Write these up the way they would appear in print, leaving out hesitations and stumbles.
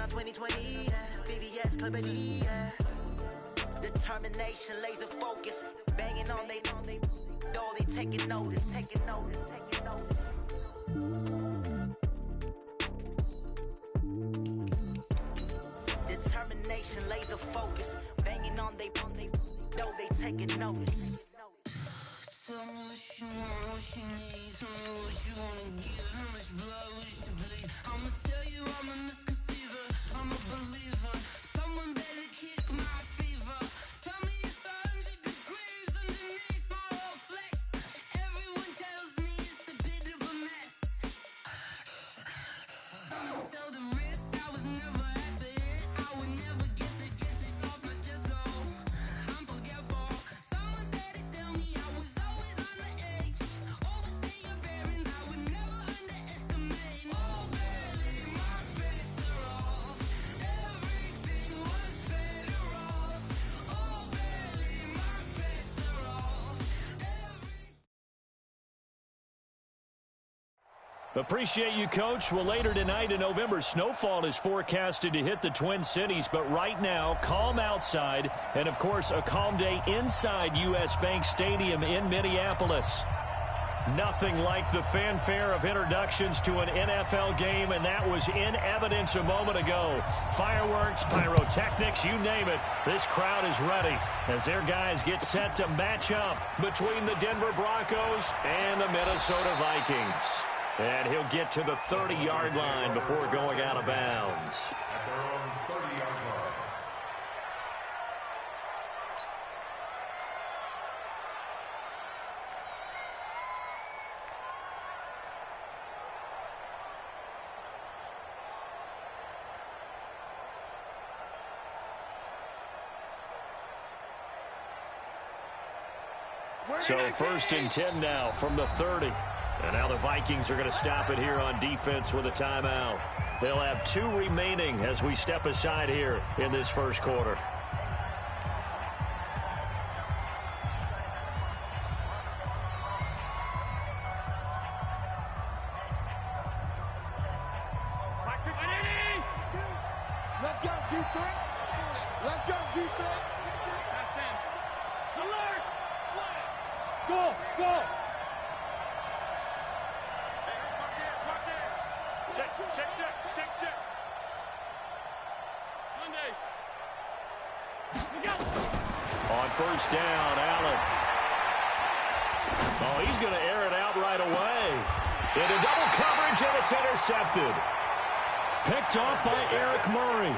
2020, yeah. VVS, Clippity, yeah. Determination, laser focus, banging on they taking notice. Determination, laser focus, banging on they taking notice. Tell me what you want, what you need, tell me what you wanna give, how much blood would you bleed? I'ma tell you I'm a misconceiver, I'm a believer. Someone better kick my fever. Tell me it's 100 degrees underneath my whole flesh. Everyone tells me it's a bit of a mess. Someone tell the risk I was never at the end. I would never get it off my chest, though. I'm forgetful. Someone better tell me I was always on the edge. Overstay your bearings, I would never underestimate. Oh, barely, my bets are off. Everything was better off. Oh, barely, my bets are off. Appreciate you, Coach. Well, later tonight, a November snowfall is forecasted to hit the Twin Cities, but right now, calm outside, and of course, a calm day inside U.S. Bank Stadium in Minneapolis. Nothing like the fanfare of introductions to an NFL game, and that was in evidence a moment ago. Fireworks, pyrotechnics, you name it. This crowd is ready as their guys get set to match up between the Denver Broncos and the Minnesota Vikings. And he'll get to the 30-yard line before going out of bounds. At their own 30-yard line. So 1st and 10 now from the 30. And now the Vikings are going to stop it here on defense with a timeout. They'll have 2 remaining as we step aside here in this first quarter. Let's go, defense. Let's go, defense. That's him. Alert! Go, go. Check. Monday. We go. On 1st down, Allen. Oh, he's going to air it out right away. Into double coverage, and it's intercepted. Picked off by Eric Murray.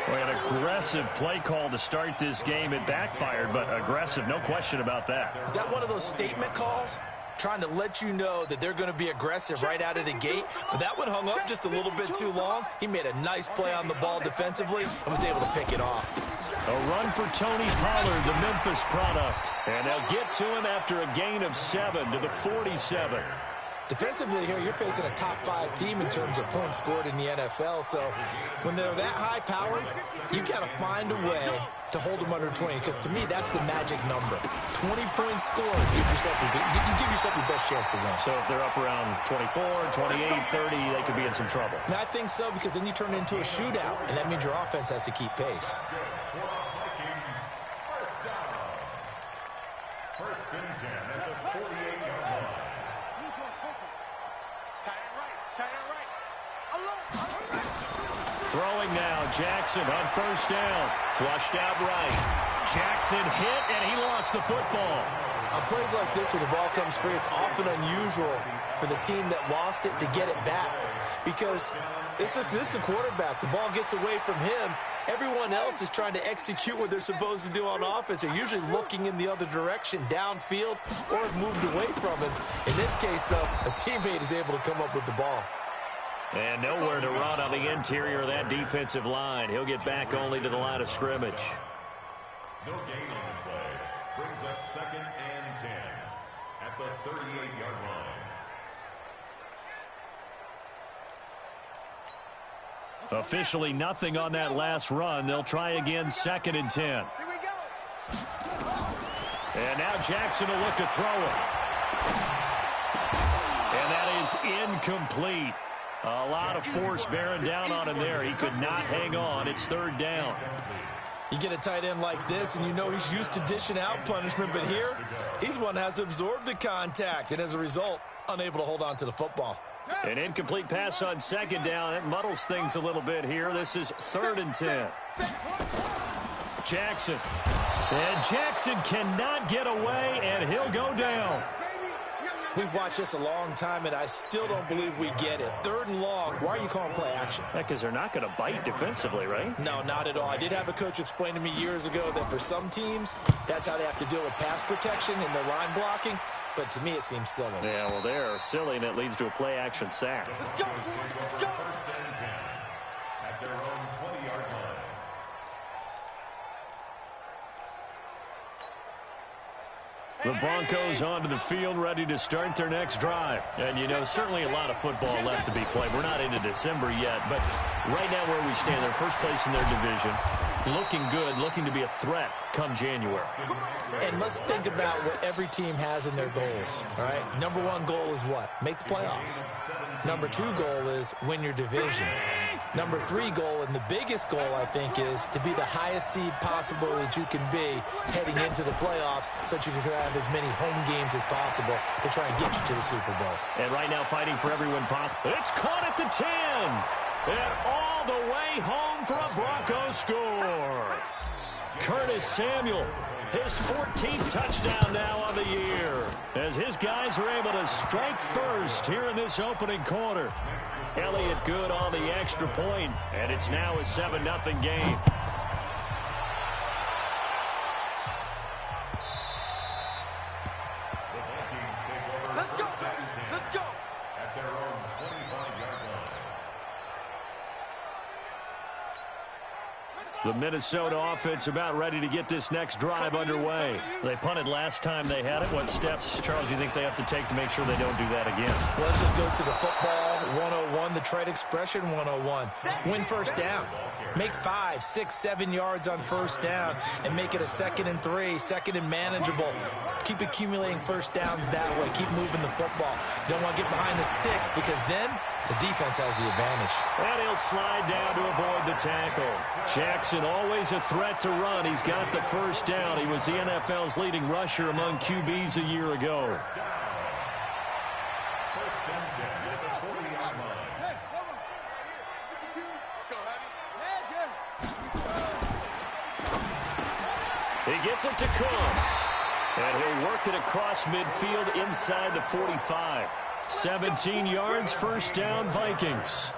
Boy, an aggressive play call to start this game. It backfired, but aggressive, no question about that. Is that one of those statement calls? Trying to let you know that they're going to be aggressive right out of the gate. But that one hung up just a little bit too long. He made a nice play on the ball defensively and was able to pick it off. A run for Tony Pollard, the Memphis product. And they'll get to him after a gain of 7 to the 47. Defensively here, you're facing a top-5 team in terms of points scored in the NFL. So when they're that high-powered, you've got to find a way to hold them under 20. Because to me, that's the magic number. 20 points scored, you give yourself your best chance to win. So if they're up around 24, 28, 30, they could be in some trouble. And I think so, because then you turn it into a shootout, and that means your offense has to keep pace. First and 10 at the 48-yard line. Throwing now, Jackson on 1st down. Flushed out right. Jackson hit, and he lost the football. On plays like this where the ball comes free, it's often unusual for the team that lost it to get it back. Because this is the quarterback. The ball gets away from him. Everyone else is trying to execute what they're supposed to do on offense. They're usually looking in the other direction, downfield, or have moved away from it. In this case, though, a teammate is able to come up with the ball. And nowhere to run on the interior of that defensive line. He'll get back only to the line of scrimmage. No gain on the play. Brings up 2nd and 10 at the 38-yard line. Officially nothing on that last run. They'll try again, 2nd and 10. Here we go. And now Jackson will look to throw it. And that is incomplete. A lot of force bearing down on him there. He could not hang on. It's third down. You get a tight end like this, and you know he's used to dishing out punishment, but here, he's one that has to absorb the contact, and as a result, unable to hold on to the football. An incomplete pass on second down. That muddles things a little bit here. This is 3rd and 10. Jackson. And Jackson cannot get away, and he'll go down. We've watched this a long time, and I still don't believe we get it. 3rd and long, why are you calling play action? Because they're not going to bite defensively, right? No, not at all. I did have a coach explain to me years ago that for some teams, that's how they have to deal with pass protection and their line blocking, but to me it seems silly. Yeah, well, they're silly, and it leads to a play action sack. Let's go. Let's go. First and 10 at their own 20-yard line. The Broncos onto the field, ready to start their next drive. And, you know, certainly a lot of football left to be played. We're not into December yet, but right now where we stand, they're first place in their division, looking good, looking to be a threat come January. And let's think about what every team has in their goals, all right? Number 1 goal is what? Make the playoffs. Number 2 goal is win your division. Number 3 goal, and the biggest goal, I think, is to be the highest seed possible that you can be heading into the playoffs so that you can have as many home games as possible to try and get you to the Super Bowl. And right now fighting for everyone, Pop. It's caught at the 10. And all the way home for a Broncos score. Curtis Samuel, his 14th touchdown now on the year, as his guys are able to strike first here in this opening quarter. Elliott good on the extra point, and it's now a 7-0 game. Let's go. Let's go. At their own 25-yard line. The Minnesota offense about ready to get this next drive underway. They punted last time they had it. What steps, Charles, you think they have to take to make sure they don't do that again? Well, let's just go to the football 101, the trade expression 101. Win first down. Make 5, 6, 7 yards on first down and make it a 2nd and 3, 2nd and manageable. Keep accumulating first downs that way. Keep moving the football. You don't want to get behind the sticks because then the defense has the advantage. And he'll slide down to avoid the tackle. Jackson always a threat to run. He's got the first down. He was the NFL's leading rusher among QBs a year ago. First and 10 at the 40-yard line. Hey, come on. Let's go, Abby. He gets it to Combs. And he'll work it across midfield inside the 45. 17 yards, first down, Vikings.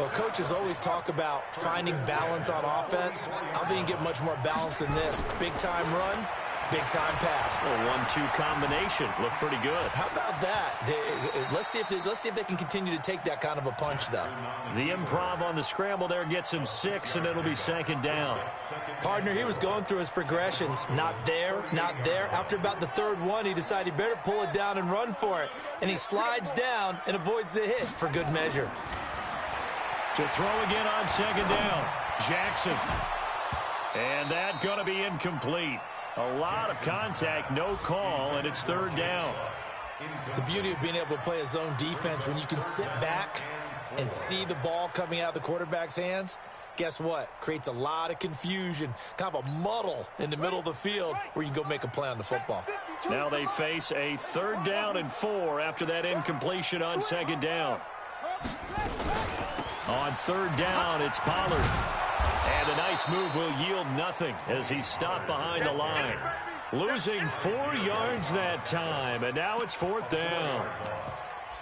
Well, coaches always talk about finding balance on offense. I don't think you get much more balance than this. Big-time run, big-time pass. A 1-2 combination. Looked pretty good. How about that? Let's see if they can continue to take that kind of a punch, though. The improv on the scramble there gets him 6, and it'll be 2nd down. Partner, he was going through his progressions. Not there, not there. After about the 3rd one, he decided he better pull it down and run for it. And he slides down and avoids the hit for good measure. To throw again on 2nd down. Jackson. And that going to be incomplete. A lot of contact, no call, and it's 3rd down. The beauty of being able to play a zone defense when you can sit back and see the ball coming out of the quarterback's hands, guess what? Creates a lot of confusion, kind of a muddle in the middle of the field where you can go make a play on the football. Now they face a 3rd down and 4 after that incompletion on 2nd down. On 3rd down, it's Pollard. And a nice move will yield nothing as he's stopped behind the line. Losing 4 yards that time, and now it's 4th down.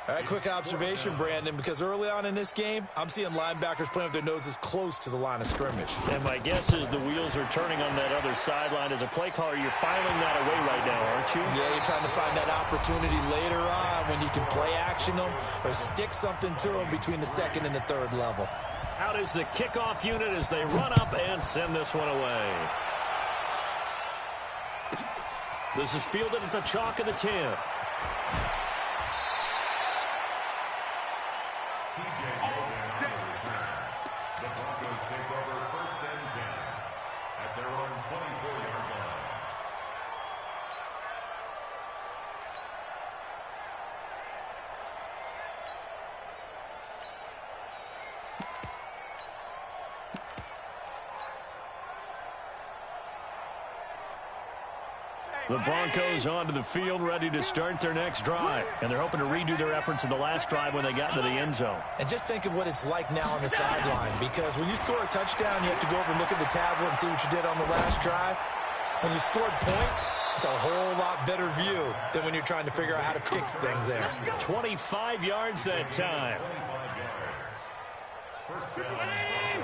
All right, quick observation, Brandon, because early on in this game, I'm seeing linebackers playing with their noses close to the line of scrimmage. And my guess is the wheels are turning on that other sideline. As a play caller, you're filing that away right now, aren't you? Yeah, you're trying to find that opportunity later on when you can play action them or stick something to them between the 2nd and the 3rd level. Out is the kickoff unit as they run up and send this one away. This is fielded at the chalk of the 10. The Broncos take over 1st and 10 at their own 24-yard line. The Broncos onto the field, ready to start their next drive. And they're hoping to redo their efforts in the last drive when they got into the end zone. And just think of what it's like now on the sideline, because when you score a touchdown, you have to go over and look at the tablet and see what you did on the last drive. When you scored points, it's a whole lot better view than when you're trying to figure out how to fix things there. 25 yards that time.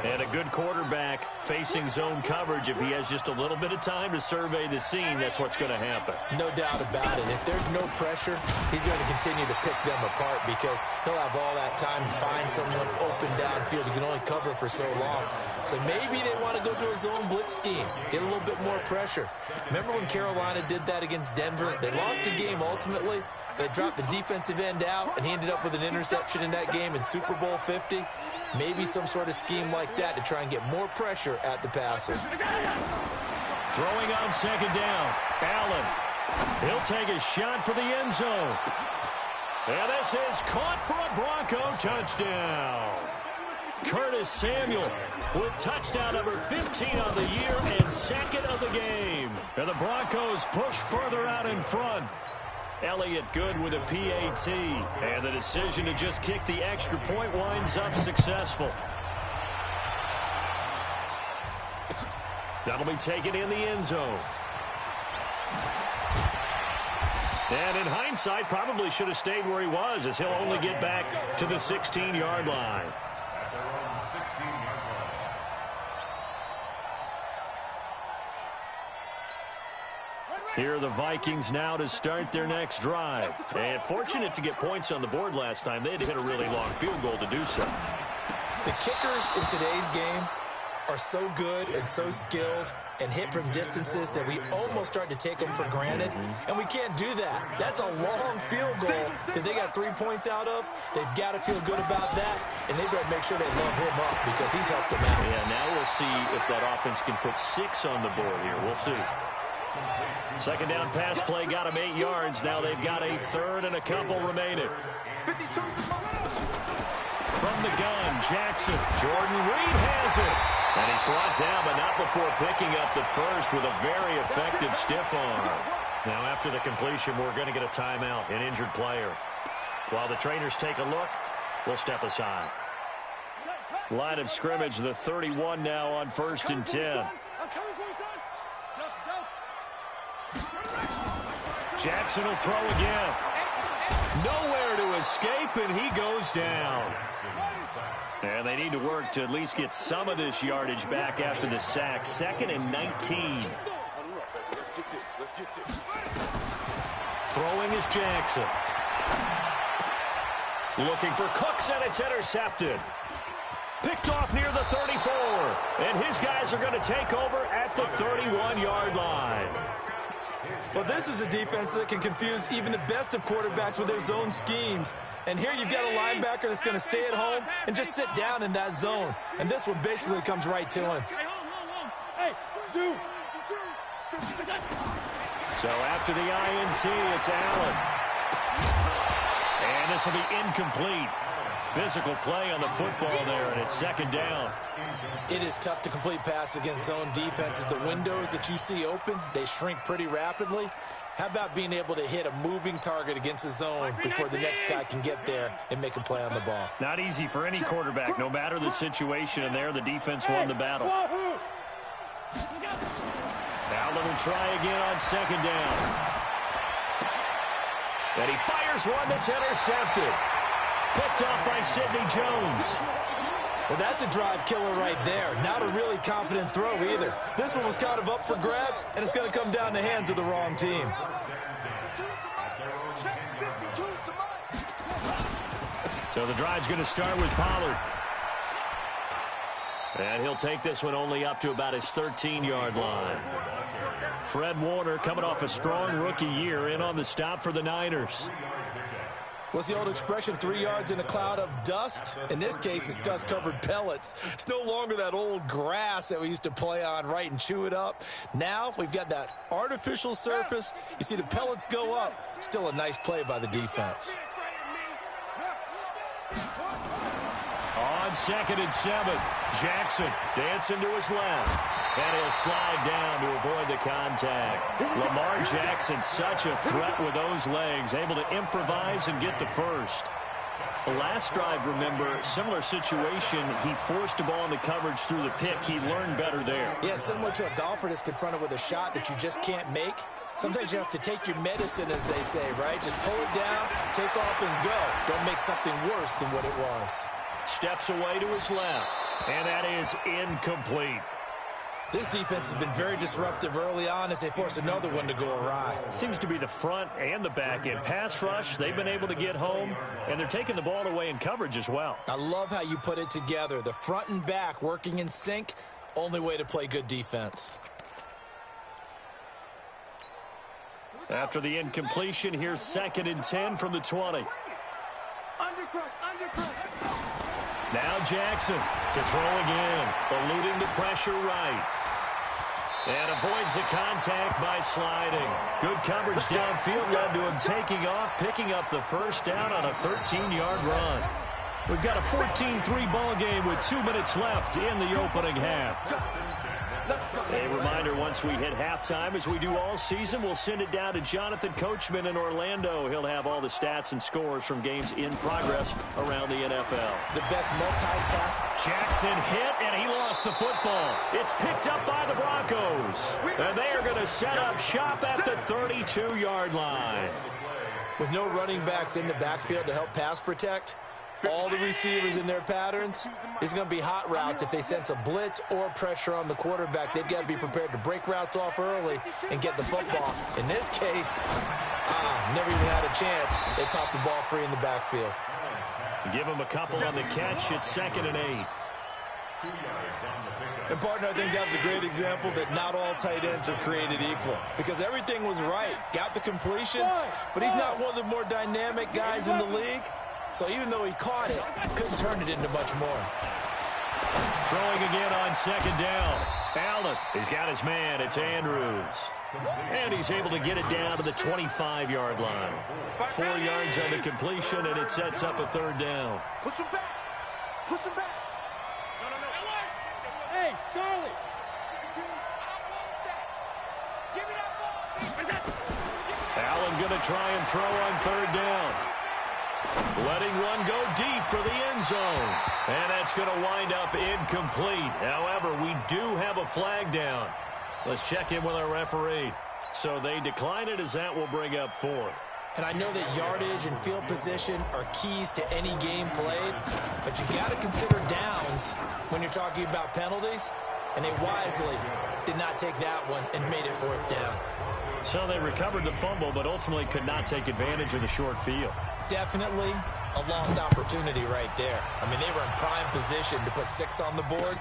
And a good quarterback facing zone coverage. If he has just a little bit of time to survey the scene, that's what's going to happen. No doubt about it. If there's no pressure, he's going to continue to pick them apart because he'll have all that time to find someone open downfield. He can only cover for so long. So maybe they want to go to a zone blitz scheme, get a little bit more pressure. Remember when Carolina did that against Denver? They lost the game ultimately. They dropped the defensive end out, and he ended up with an interception in that game in Super Bowl 50. Maybe some sort of scheme like that to try and get more pressure at the passer. Throwing on second down. Allen. He'll take a shot for the end zone. And this is caught for a Bronco touchdown. Curtis Samuel with touchdown number 15 on the year and second of the game. And the Broncos push further out in front. Elliott Good with a PAT. And the decision to just kick the extra point winds up successful. That'll be taken in the end zone. And in hindsight, probably should have stayed where he was, as he'll only get back to the 16-yard line. Here are the Vikings now to start their next drive. And fortunate to get points on the board last time. They had to hit a really long field goal to do so. The kickers in today's game are so good and so skilled and hit from distances that we almost start to take them for granted. And we can't do that. That's a long field goal that they got 3 points out of. They've got to feel good about that, and they better make sure they love him up because he's helped them out. Yeah, now we'll see if that offense can put 6 on the board here. We'll see. Second down pass play got him 8 yards. Now they've got a third and a couple remaining. From the gun, Jackson. Jordan Reed has it. And he's brought down, but not before picking up the first with a very effective stiff arm. Now after the completion, we're going to get a timeout, an injured player. While the trainers take a look, we'll step aside. Line of scrimmage, the 31 now on 1st and 10. Jackson will throw again. Nowhere to escape, and he goes down. And they need to work to at least get some of this yardage back after the sack. 2nd and 19. Throwing is Jackson. Looking for Cooks, and it's intercepted. Picked off near the 34. And his guys are going to take over at the 31-yard line. Well, this is a defense that can confuse even the best of quarterbacks with their zone schemes. And here you've got a linebacker that's going to stay at home and just sit down in that zone. And this one basically comes right to him. So after the INT, it's Allen. And this will be incomplete. Physical play on the football there, and it's 2nd down. It is tough to complete pass against zone defenses. The windows that you see open, they shrink pretty rapidly. How about being able to hit a moving target against a zone before the next guy can get there and make a play on the ball? Not easy for any quarterback, no matter the situation, and there the defense won the battle. Allen will try again on 2nd down. And he fires one that's intercepted. Picked off by Sidney Jones. Well, that's a drive killer right there. Not a really confident throw either. This one was kind of up for grabs, and it's going to come down the hands of the wrong team. So the drive's going to start with Pollard. And he'll take this one only up to about his 13-yard line. Fred Warner coming off a strong rookie year in on the stop for the Niners. What's the old expression, 3 yards in a cloud of dust? In this case, it's dust-covered pellets. It's no longer that old grass that we used to play on, right, and chew it up. Now we've got that artificial surface. You see the pellets go up. Still a nice play by the defense. On 2nd and 7, Jackson dancing to his left. And he'll slide down to avoid the contact. Lamar Jackson, such a threat with those legs, able to improvise and get the first. The last drive, remember, similar situation. He forced a ball in the coverage through the pick. He learned better there. Yeah, similar to a golfer that's confronted with a shot that you just can't make. Sometimes you have to take your medicine, as they say, right? Just pull it down, take off, and go. Don't make something worse than what it was. Steps away to his left, and that is incomplete. This defense has been very disruptive early on as they force another one to go awry. Seems to be the front and the back end. Pass rush, they've been able to get home, and they're taking the ball away in coverage as well. I love how you put it together. The front and back working in sync, only way to play good defense. After the incompletion, here's 2nd and 10 from the 20. Now Jackson to throw again, eluding the pressure right. And avoids the contact by sliding. Good coverage downfield led to him taking off, picking up the first down on a 13-yard run. We've got a 14-3 ball game with 2 minutes left in the opening half. A reminder, once we hit halftime, as we do all season, we'll send it down to Jonathan Coachman in Orlando. He'll have all the stats and scores from games in progress around the NFL. The best multitask. Jackson hit, and he lost the football. It's picked up by the Broncos. And they are going to set up shop at the 32-yard line. With no running backs in the backfield to help pass protect, all the receivers in their patterns, it's going to be hot routes. If they sense a blitz or pressure on the quarterback, they've got to be prepared to break routes off early and get the football. In this case, never even had a chance. They popped the ball free in the backfield. Give him a couple on the catch. It's 2nd and 8. And, partner, I think that was a great example that not all tight ends are created equal. Because everything was right. Got the completion, but he's not one of the more dynamic guys in the league. So even though he caught it, couldn't turn it into much more. Throwing again on 2nd down. Allen, he's got his man. It's Andrews. And he's able to get it down to the 25-yard line. 4 yards on the completion, and it sets up a 3rd down. Push him back. Push him back. Hey, Charlie. Allen going to try and throw on 3rd down. Letting one go deep for the end zone. And that's going to wind up incomplete. However, we do have a flag down. Let's check in with our referee. So they decline it, as that will bring up 4th. And I know that yardage and field position are keys to any game played, but you got to consider downs when you're talking about penalties, and they wisely did not take that one and made it 4th down. So they recovered the fumble, but ultimately could not take advantage of the short field. Definitely a lost opportunity right there. I mean, they were in prime position to put 6 on the board,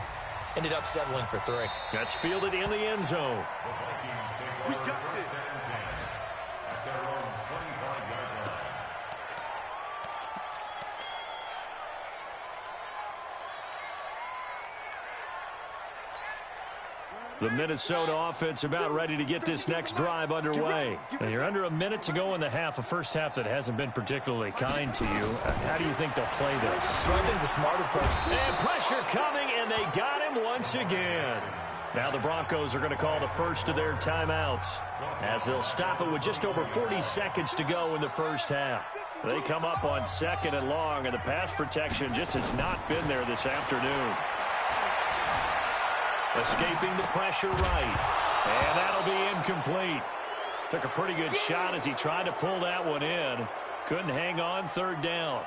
ended up settling for 3. That's fielded in the end zone. We got this. The Minnesota offense about ready to get this next drive underway. And you're under a minute to go in the half, a first half that hasn't been particularly kind to you. How do you think they'll play this? Well, I think the smarter play. And pressure coming, and they got him once again. Now the Broncos are going to call the first of their timeouts, as they'll stop it with just over 40 seconds to go in the first half. They come up on 2nd and long, and the pass protection just has not been there this afternoon. Escaping the pressure right. And that'll be incomplete. Took a pretty good shot as he tried to pull that one in. Couldn't hang on, 3rd down.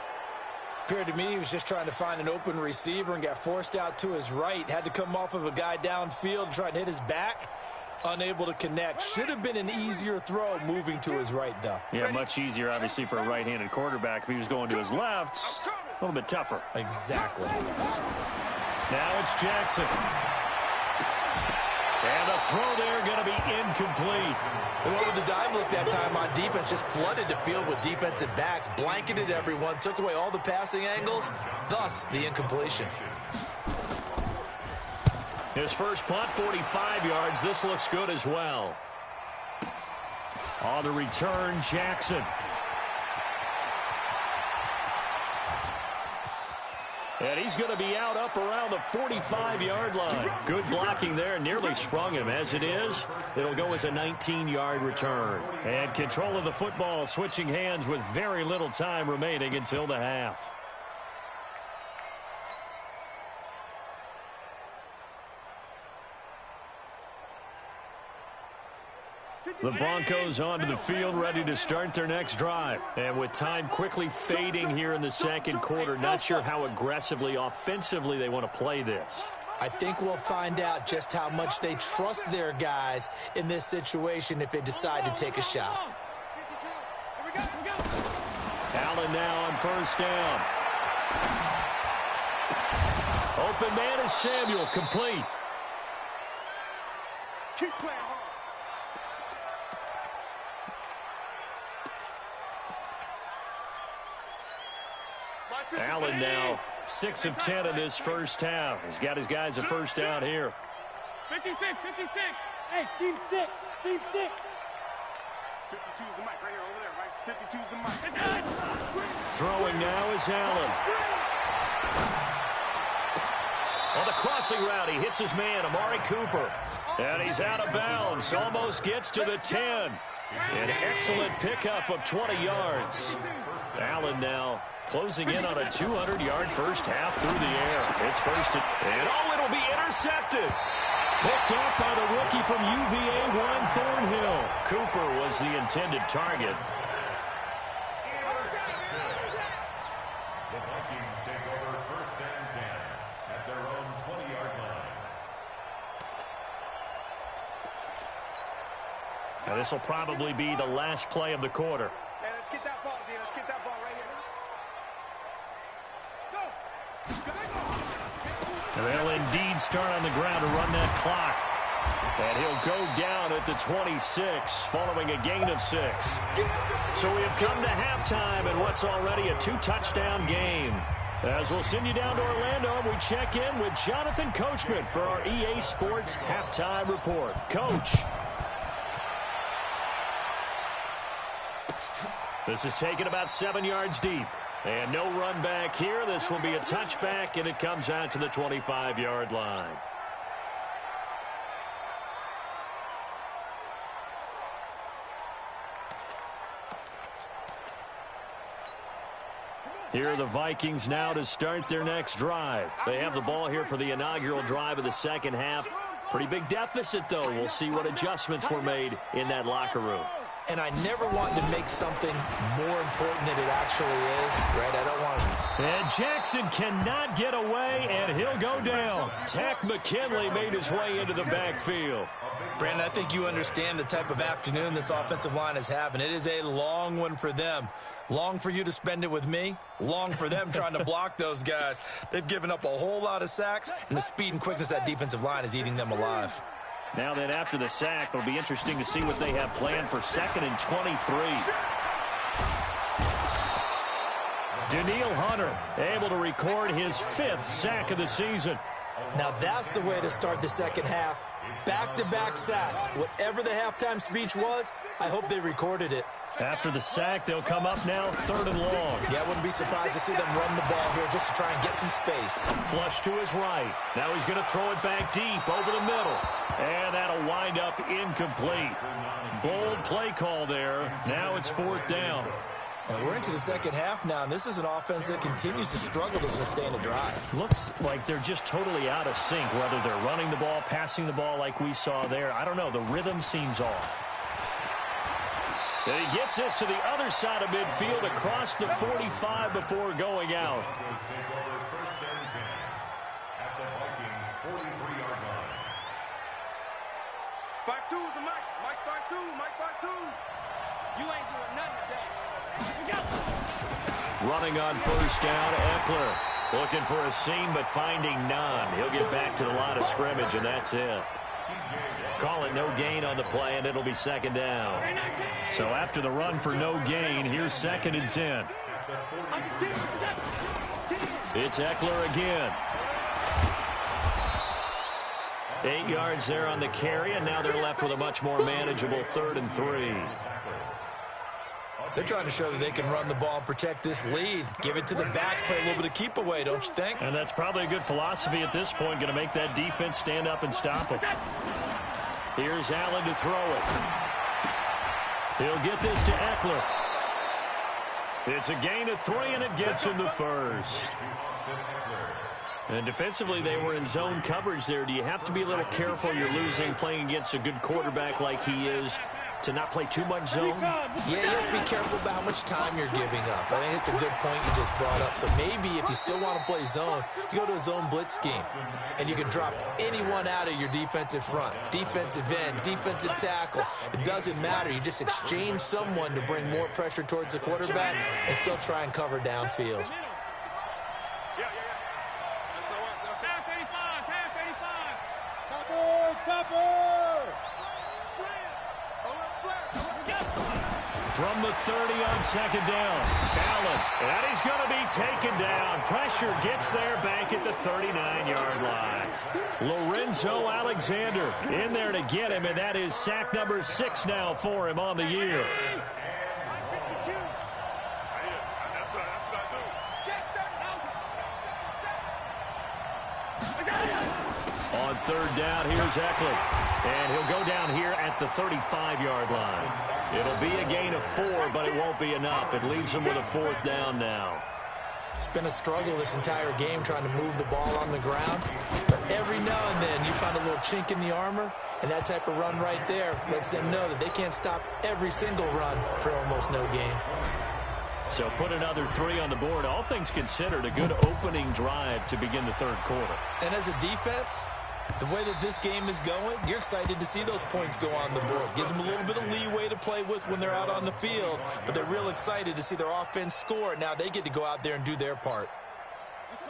Appeared to me he was just trying to find an open receiver and got forced out to his right. Had to come off of a guy downfield, trying to hit his back. Unable to connect. Should have been an easier throw moving to his right, though. Yeah, much easier, obviously, for a right-handed quarterback. If he was going to his left, a little bit tougher. Exactly. Now it's Jackson. And the throw there going to be incomplete. They went with the dime look that time on defense, just flooded the field with defensive backs, blanketed everyone, took away all the passing angles, thus the incompletion. His first punt, 45 yards. This looks good as well. On the return, Jackson. And he's going to be out up around the 45-yard line. Good blocking there. Nearly sprung him. As it is, it'll go as a 19-yard return. And control of the football switching hands with very little time remaining until the half. The Broncos onto the field, ready to start their next drive. And with time quickly fading here in the second quarter, not sure how aggressively, offensively they want to play this. I think we'll find out just how much they trust their guys in this situation if they decide to take a shot. Allen now on first down. Open man is Samuel, complete. Keep playing hard. Allen now 6 of 10 in this first half. He's got his guys a first down here. 56, 56. Hey, team 6, team 6. 52's the mic right here, over there, right? 52's the mic. Throwing now is Allen. On the crossing route, he hits his man, Amari Cooper. And he's out of bounds, almost gets to the 10. An excellent pickup of 20 yards. Allen now closing in on a 200-yard first half through the air. It's first and it'll be intercepted. Picked up by the rookie from UVA, Juan Thornhill. Cooper was the intended target. The Vikings take over first and 10 at their own 20-yard line. Now this will probably be the last play of the quarter. Hey, let's get that ball, D. Let's get that ball right here. Go! And they'll indeed start on the ground to run that clock. And he'll go down at the 26 following a gain of 6. So we have come to halftime in what's already a 2-touchdown game. As we'll send you down to Orlando, we check in with Jonathan Coachman for our EA Sports Halftime Report. Coach. This is taken about 7 yards deep. And no run back here. This will be a touchback, and it comes out to the 25-yard line. Here are the Vikings now to start their next drive. They have the ball here for the inaugural drive of the second half. Pretty big deficit, though. We'll see what adjustments were made in that locker room. And I never want to make something more important than it actually is, right? I don't want to. And Jackson cannot get away, and he'll go down. Takk McKinley made his way into the backfield. Brandon, I think you understand the type of afternoon this offensive line is having. It is a long one for them. Long for you to spend it with me. Long for them trying to block those guys. They've given up a whole lot of sacks, and the speed and quickness of that defensive line is eating them alive. Now then, after the sack, it'll be interesting to see what they have planned for 2nd and 23. Danielle Hunter able to record his 5th sack of the season. Now that's the way to start the second half. Back-to-back sacks. Whatever the halftime speech was, I hope they recorded it. After the sack, they'll come up now 3rd and long. Yeah, I wouldn't be surprised to see them run the ball here just to try and get some space. Flush to his right. Now he's going to throw it back deep over the middle. And that'll wind up incomplete. Bold play call there. Now it's 4th down. And we're into the second half now, and this is an offense that continues to struggle to sustain a drive. Looks like they're just totally out of sync, whether they're running the ball, passing the ball like we saw there. I don't know. The rhythm seems off. And he gets this to the other side of midfield across the 45 before going out. Take over first and 10 at the Vikings 43-yard line. 5-2 is the mic. Mike 5-2. Mike 5-2. You ain't doing nothing today. We got Running on first down, Eckler. Looking for a seam, but finding none. He'll get back to the line of scrimmage, and that's it. Call it no gain on the play, and it'll be 2nd down. So after the run for no gain, here's 2nd and 10. It's Eckler again. 8 yards there on the carry, and now they're left with a much more manageable 3rd and 3. They're trying to show that they can run the ball and protect this lead. Give it to the backs, play a little bit of keep away, don't you think? And that's probably a good philosophy at this point, going to make that defense stand up and stop them. Here's Allen to throw it. He'll get this to Eckler. It's a gain of 3, and it gets him the first. And defensively, they were in zone coverage there. Do you have to be a little careful? You're losing playing against a good quarterback like he is to not play too much zone? Yeah, you have to be careful about how much time you're giving up. I think it's a good point you just brought up. So maybe if you still want to play zone, you go to a zone blitz scheme, and you can drop anyone out of your defensive front, defensive end, defensive tackle. It doesn't matter. You just exchange someone to bring more pressure towards the quarterback and still try and cover downfield. From the 30 on second down, Allen, and he's going to be taken down. Pressure gets there back at the 39-yard line. Lorenzo Alexander in there to get him, and that is sack number 6 now for him on the year. On third down, here's Eckler, and he'll go down here at the 35-yard line. It'll be a gain of 4, but it won't be enough. It leaves him with a 4th down now. It's been a struggle this entire game trying to move the ball on the ground. But every now and then you find a little chink in the armor, and that type of run right there lets them know that they can't stop every single run for almost no gain. So put another 3 on the board. All things considered, a good opening drive to begin the third quarter. And as a defense, the way that this game is going, you're excited to see those points go on the board. Gives them a little bit of leeway to play with when they're out on the field, but they're real excited to see their offense score. Now they get to go out there and do their part.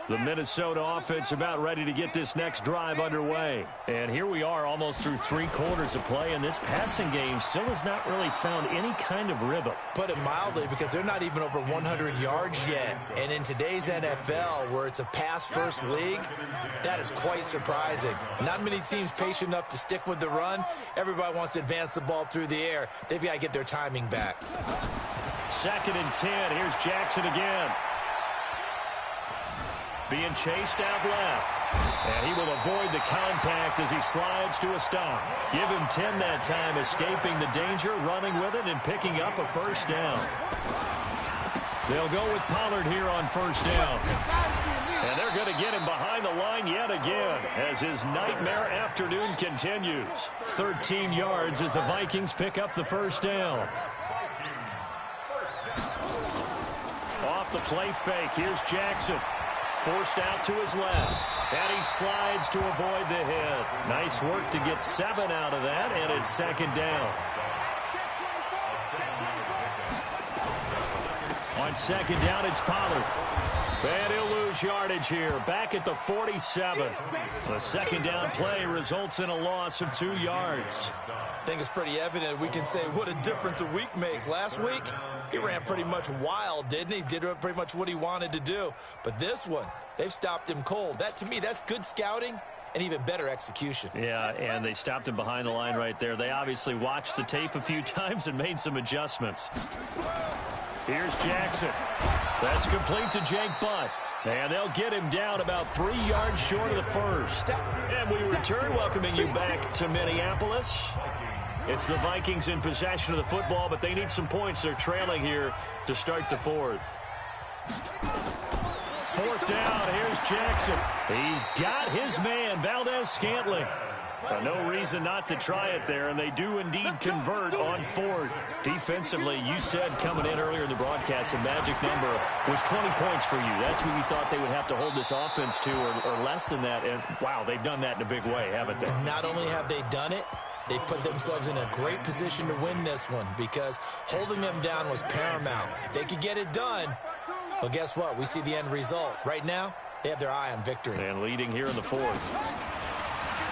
The Minnesota offense about ready to get this next drive underway. And here we are almost through 3 quarters of play, and this passing game still has not really found any kind of rhythm. Put it mildly, because they're not even over 100 yards yet. And in today's NFL, where it's a pass-first league, that is quite surprising. Not many teams patient enough to stick with the run. Everybody wants to advance the ball through the air. They've got to get their timing back. 2nd and 10. Here's Jackson again. Being chased out left. And he will avoid the contact as he slides to a stop. Give him 10 that time, escaping the danger, running with it, and picking up a 1st down. They'll go with Pollard here on 1st down. And they're going to get him behind the line yet again as his nightmare afternoon continues. 13 yards as the Vikings pick up the 1st down. Off the play fake, here's Jackson. Forced out to his left, and he slides to avoid the hit. Nice work to get 7 out of that, and it's 2nd down. On 2nd down, it's Pollard. And he'll lose yardage here, back at the 47. The 2nd down play results in a loss of 2 yards. I think it's pretty evident. We can say what a difference a week makes. Last week, he ran pretty much wild, didn't he? Did pretty much what he wanted to do. But this one, they've stopped him cold. That, to me, that's good scouting and even better execution. Yeah, and they stopped him behind the line right there. They obviously watched the tape a few times and made some adjustments. Here's Jackson. That's complete to Jake Butt. And they'll get him down about 3 yards short of the 1st. And we return, welcoming you back to Minneapolis. It's the Vikings in possession of the football, but they need some points. They're trailing here to start the 4th. 4th down, here's Jackson. He's got his man, Valdez-Scantling. No reason not to try it there, and they do indeed convert on 4th. Defensively, you said coming in earlier in the broadcast, the magic number was 20 points for you. That's what you thought they would have to hold this offense to, or less than that. And, wow, they've done that in a big way, haven't they? Not only have they done it, they put themselves in a great position to win this one because holding them down was paramount. If they could get it done, well, guess what? We see the end result. Right now, they have their eye on victory. And leading here in the 4th.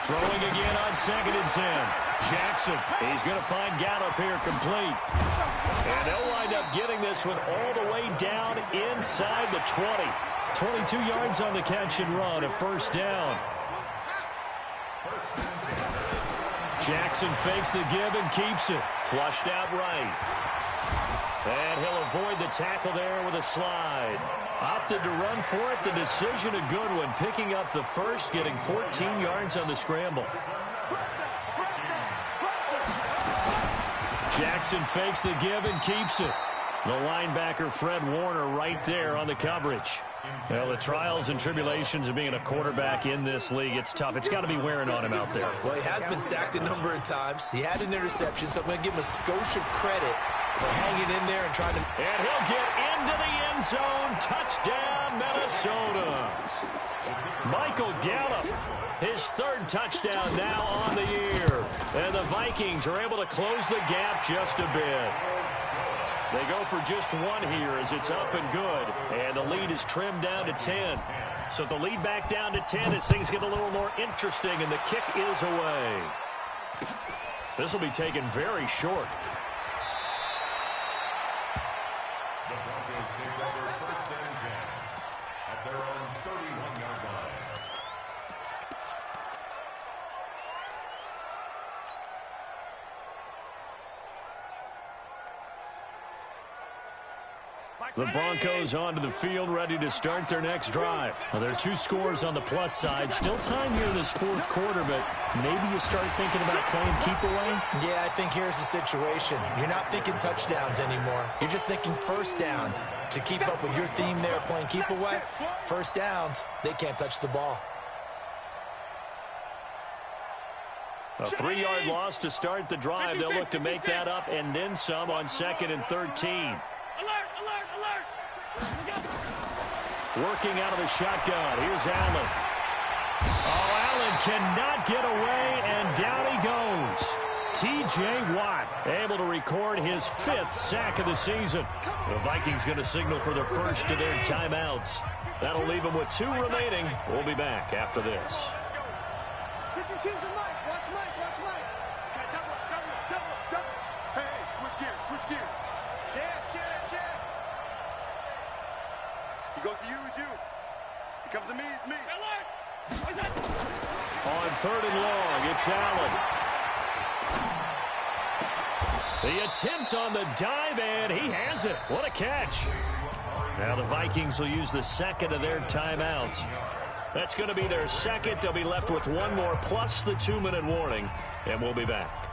Throwing again on 2nd and 10. Jackson, he's going to find Gallup here complete. And they'll wind up getting this one all the way down inside the 20. 22 yards on the catch and run, a 1st down. Jackson fakes the give and keeps it. Flushed out right. And he'll avoid the tackle there with a slide. Opted to run for it. The decision a good one. Picking up the first, getting 14 yards on the scramble. Jackson fakes the give and keeps it. The linebacker, Fred Warner, right there on the coverage. Well, the trials and tribulations of being a quarterback in this league, it's tough. It's got to be wearing on him out there. Well, he has been sacked a number of times. He had an interception, so I'm going to give him a skosh of credit for hanging in there and trying to... And he'll get into the end zone. Touchdown, Minnesota. Michael Gallup, his third touchdown now on the year. And the Vikings are able to close the gap just a bit. They go for just one here as it's up and good. And the lead is trimmed down to 10. So the lead back down to 10 as things get a little more interesting, and the kick is away. This will be taken very short. The Broncos take over first and 10 at their own 31-yard line. The Broncos onto the field, ready to start their next drive. Well, there are 2 scores on the plus side. Still time here in this fourth quarter, but maybe you start thinking about playing keep away? Yeah, I think here's the situation. You're not thinking touchdowns anymore. You're just thinking first downs. To keep up with your theme there, playing keep away, first downs, they can't touch the ball. A 3-yard loss to start the drive. They'll look to make that up and then some on 2nd and 13. Working out of the shotgun. Here's Allen. Oh, Allen cannot get away, and down he goes. T.J. Watt able to record his 5th sack of the season. The Vikings going to signal for the first of their timeouts. That'll leave them with 2 remaining. We'll be back after this. 52's the Mike. Watch Mike. Watch Mike. Okay, double. Hey, switch gears. Chad. He goes to you, it's you. He comes to me, it's me. On 3rd and long, it's Allen. The attempt on the dive, and he has it. What a catch. Now the Vikings will use the 2nd of their timeouts. That's going to be their 2nd. They'll be left with 1 more plus the 2-minute warning, and we'll be back.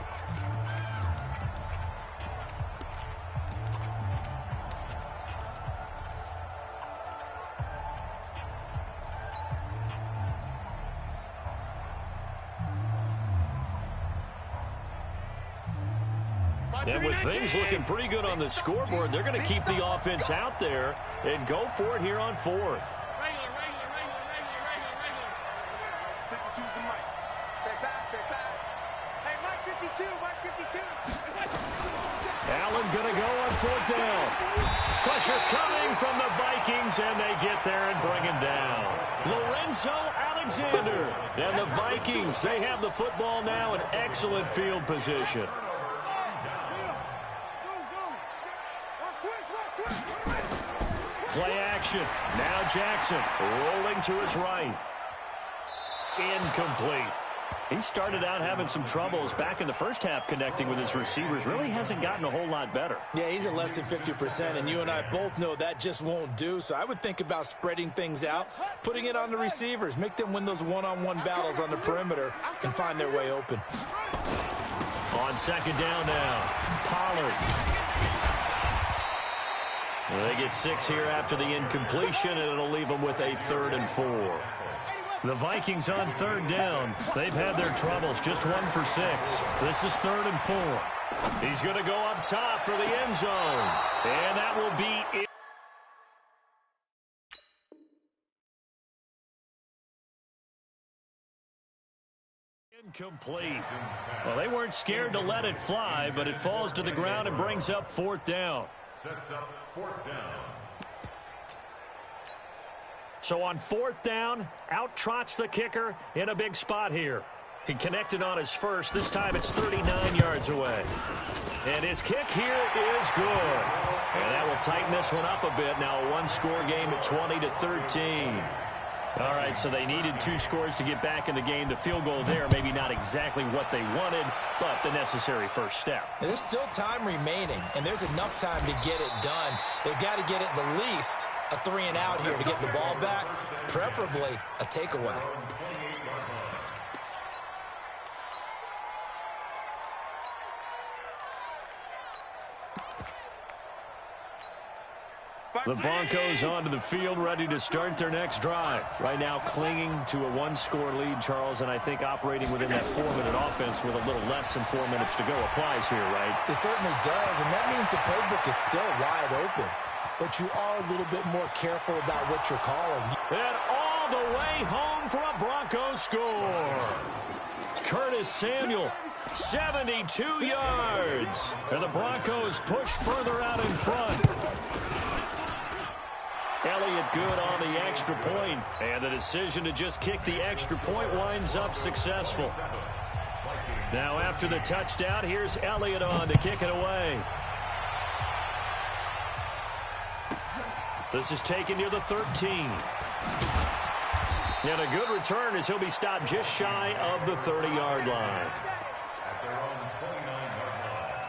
And with things looking pretty good on the scoreboard, they're going to keep the offense out there and go for it here on 4th. Regular. 52's the Mike. Check back. Hey, Mike 52. Allen going to go on 4th down. Pressure coming from the Vikings, and they get there and bring him down. Lorenzo Alexander. And the Vikings, they have the football now in excellent field position. Play action. Now Jackson rolling to his right. Incomplete. He started out having some troubles back in the first half connecting with his receivers. Really hasn't gotten a whole lot better. Yeah, he's at less than 50%, and you and I both know that just won't do. So I would think about spreading things out, putting it on the receivers, make them win those one-on-one battles on the perimeter and find their way open. On 2nd down now, Pollard. They get 6 here after the incompletion, and it'll leave them with a 3rd and 4. The Vikings on 3rd down. They've had their troubles, just 1 for 6. This is 3rd and 4. He's going to go up top for the end zone, and that will be it. Incomplete. Well, they weren't scared to let it fly, but it falls to the ground and brings up 4th down. Sets up 4th down. So on 4th down, out trots the kicker in a big spot here. He connected on his first. This time it's 39 yards away. And his kick here is good. And that will tighten this one up a bit. Now a 1-score game at 20-13. All right, so they needed 2 scores to get back in the game. The field goal there, maybe not exactly what they wanted, but the necessary first step. And there's still time remaining, and there's enough time to get it done. They've got to get it the least a 3-and-out here to get the ball back, preferably a takeaway. The Broncos onto the field, ready to start their next drive. Right now clinging to a 1-score lead, Charles, and I think operating within that 4-minute offense with a little less than 4 minutes to go applies here, right? It certainly does, and that means the playbook is still wide open. But you are a little bit more careful about what you're calling. And all the way home for a Broncos score. Curtis Samuel, 72 yards. And the Broncos push further out in front. Elliott good on the extra point, and the decision to just kick the extra point winds up successful. Now after the touchdown, here's Elliott on to kick it away. This is taken near the 13. And a good return as he'll be stopped just shy of the 30-yard line. At their own 29-yard line.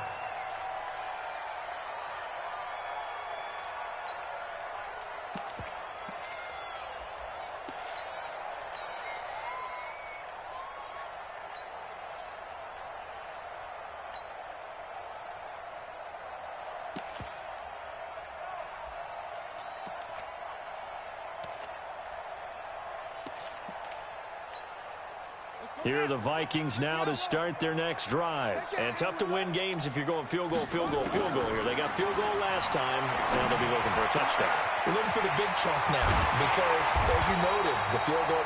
Here are the Vikings now to start their next drive. And tough to win games if you're going field goal, field goal, field goal here. They got field goal last time. Now they'll be looking for a touchdown. We're looking for the big chunk now because, as you noted, the field goal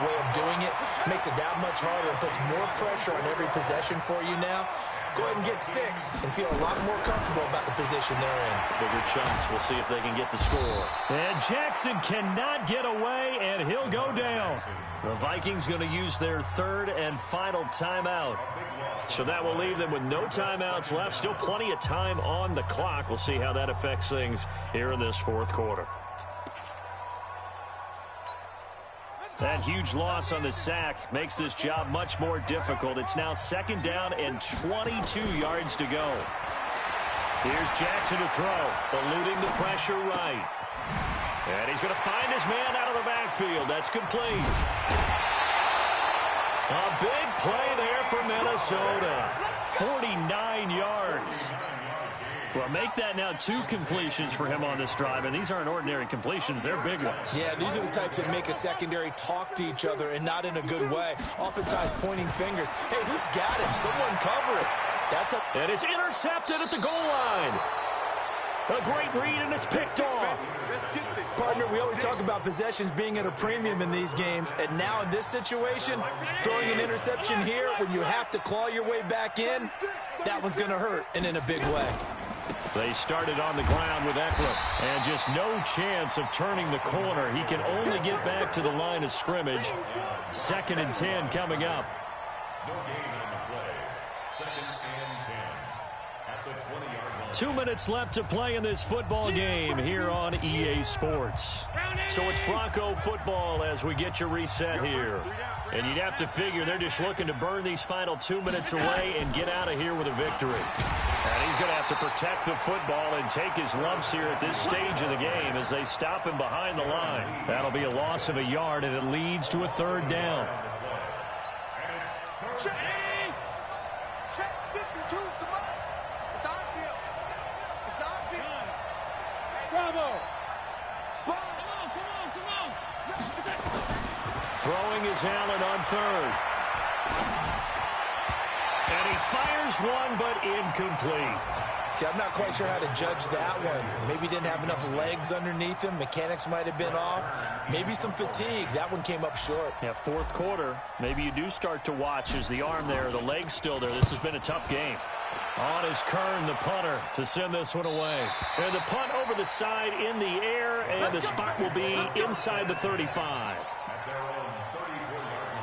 way of doing it makes it that much harder and puts more pressure on every possession for you now. Go ahead and get 6 and feel a lot more comfortable about the position they're in. Bigger chunks. We'll see if they can get the score. And Jackson cannot get away, and he'll go down. The Vikings going to use their 3rd and final timeout. So that will leave them with no timeouts left. Still plenty of time on the clock. We'll see how that affects things here in this 4th quarter. That huge loss on the sack makes this job much more difficult. It's now 2nd down and 22 yards to go. Here's Jackson to throw, eluding the pressure right. And he's going to find his man out of the backfield. That's complete. A big play there for Minnesota. 49 yards. Well, make that now 2 completions for him on this drive, and these aren't ordinary completions. They're big ones. Yeah, these are the types that make a secondary talk to each other and not in a good way. Oftentimes pointing fingers. Hey, who's got him? Someone cover it. And it's intercepted at the goal line. A great read, and it's picked off. Partner, we always talk about possessions being at a premium in these games, and now in this situation, throwing an interception here when you have to claw your way back in, that one's going to hurt, and in a big way. They started on the ground with Eckler, and just no chance of turning the corner. He can only get back to the line of scrimmage. 2nd and 10 coming up. No gain on the play. 2nd and 10 at the 20-yard line. 2 minutes left to play in this football game here on EA Sports. So it's Bronco football as we get your reset here. And you'd have to figure they're just looking to burn these final 2 minutes away and get out of here with a victory. And he's going to have to protect the football and take his lumps here at this stage of the game as they stop him behind the line. That'll be a loss of a yard, and it leads to a 3rd down. Check 52. Come on. It's our field. It's our field. Bravo. Spot. Come on. Throwing is Allen on 3rd. And he fires one, but incomplete. See, I'm not quite sure how to judge that one. Maybe didn't have enough legs underneath him. Mechanics might have been off. Maybe some fatigue. That one came up short. Yeah, 4th quarter. Maybe you do start to watch as the arm there, the leg's still there. This has been a tough game. On is Kern, the punter, to send this one away. And the punt over the side in the air, and the spot will be inside the 35. At their own 34-yard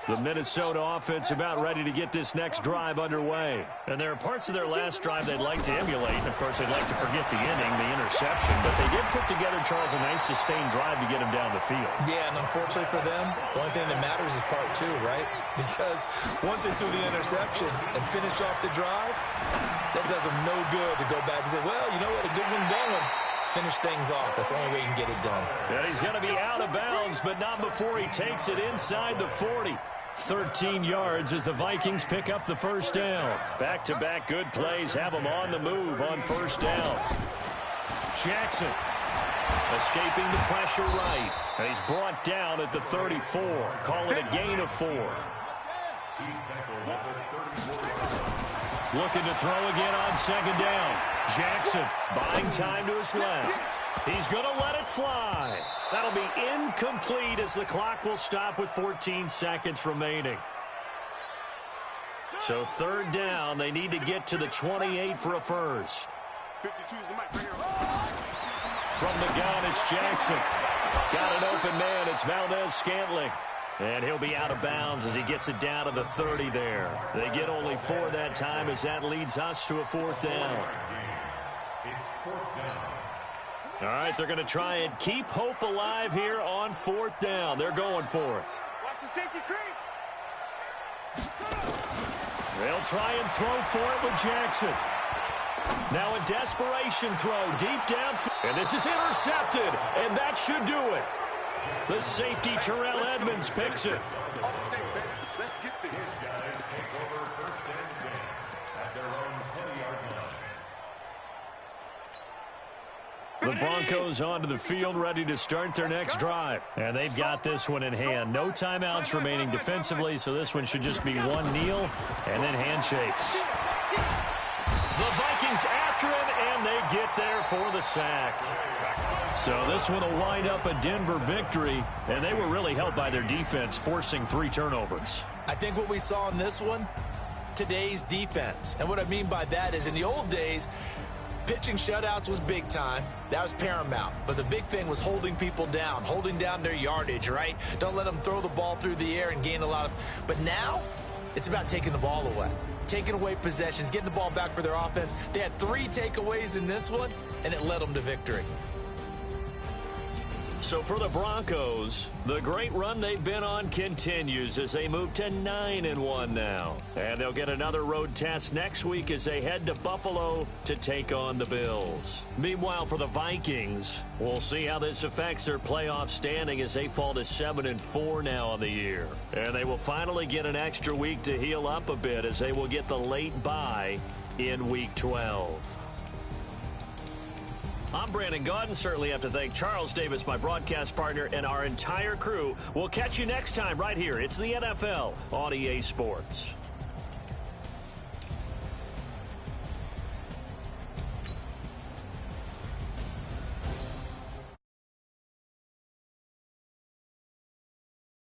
line. The Minnesota offense about ready to get this next drive underway. And there are parts of their last drive they'd like to emulate. And, of course, they'd like to forget the inning, the interception. But they did put together, Charles, a nice sustained drive to get him down the field. Yeah, and unfortunately for them, the only thing that matters is part 2, right? Because once they threw the interception and finished off the drive, that does them no good to go back and say, well, you know what, a good one going. Finish things off. That's the only way you can get it done. Yeah, he's going to be out of bounds, but not before he takes it inside the 40. 13 yards as the Vikings pick up the first down. Back-to-back good plays have them on the move on first down. Jackson escaping the pressure right. And he's brought down at the 34. Call it a gain of 4. Looking to throw again on second down. Jackson buying time to his left. He's going to let it fly. That'll be incomplete as the clock will stop with 14 seconds remaining. So third down, they need to get to the 28 for a first. 52 is the mic right here. From the gun, it's Jackson. Got an open man. It's Valdez-Scantling. And he'll be out of bounds as he gets it down to the 30 there. They get only 4 that time as that leads us to a fourth down. All right, they're going to try and keep hope alive here on fourth down. They're going for it. Watch the safety creep. They'll try and throw for it with Jackson. Now a desperation throw deep down. And this is intercepted, and that should do it. The safety, Terrell Edmonds, picks it. Let's get this. These guys take over first and 10 at their own 20-yard line. The Broncos onto the field, ready to start their next drive. And they've got this one in hand. No timeouts remaining defensively, so this one should just be one kneel and then handshakes. The Vikings after him, and they get there for the sack. So this one will wind up a Denver victory, and they were really helped by their defense, forcing 3 turnovers. I think what we saw in this one, today's defense. And what I mean by that is in the old days, pitching shutouts was big time. That was paramount. But the big thing was holding people down, holding down their yardage, right? Don't let them throw the ball through the air and gain a lot of... But now, it's about taking the ball away. Taking away possessions, getting the ball back for their offense. They had 3 takeaways in this one, and it led them to victory. So for the Broncos, the great run they've been on continues as they move to 9-1 now. And they'll get another road test next week as they head to Buffalo to take on the Bills. Meanwhile, for the Vikings, we'll see how this affects their playoff standing as they fall to 7-4 now on the year. And they will finally get an extra week to heal up a bit as they will get the late bye in Week 12. I'm Brandon Gaudin. Certainly have to thank Charles Davis, my broadcast partner, and our entire crew. We'll catch you next time right here. It's the NFL on EA Sports.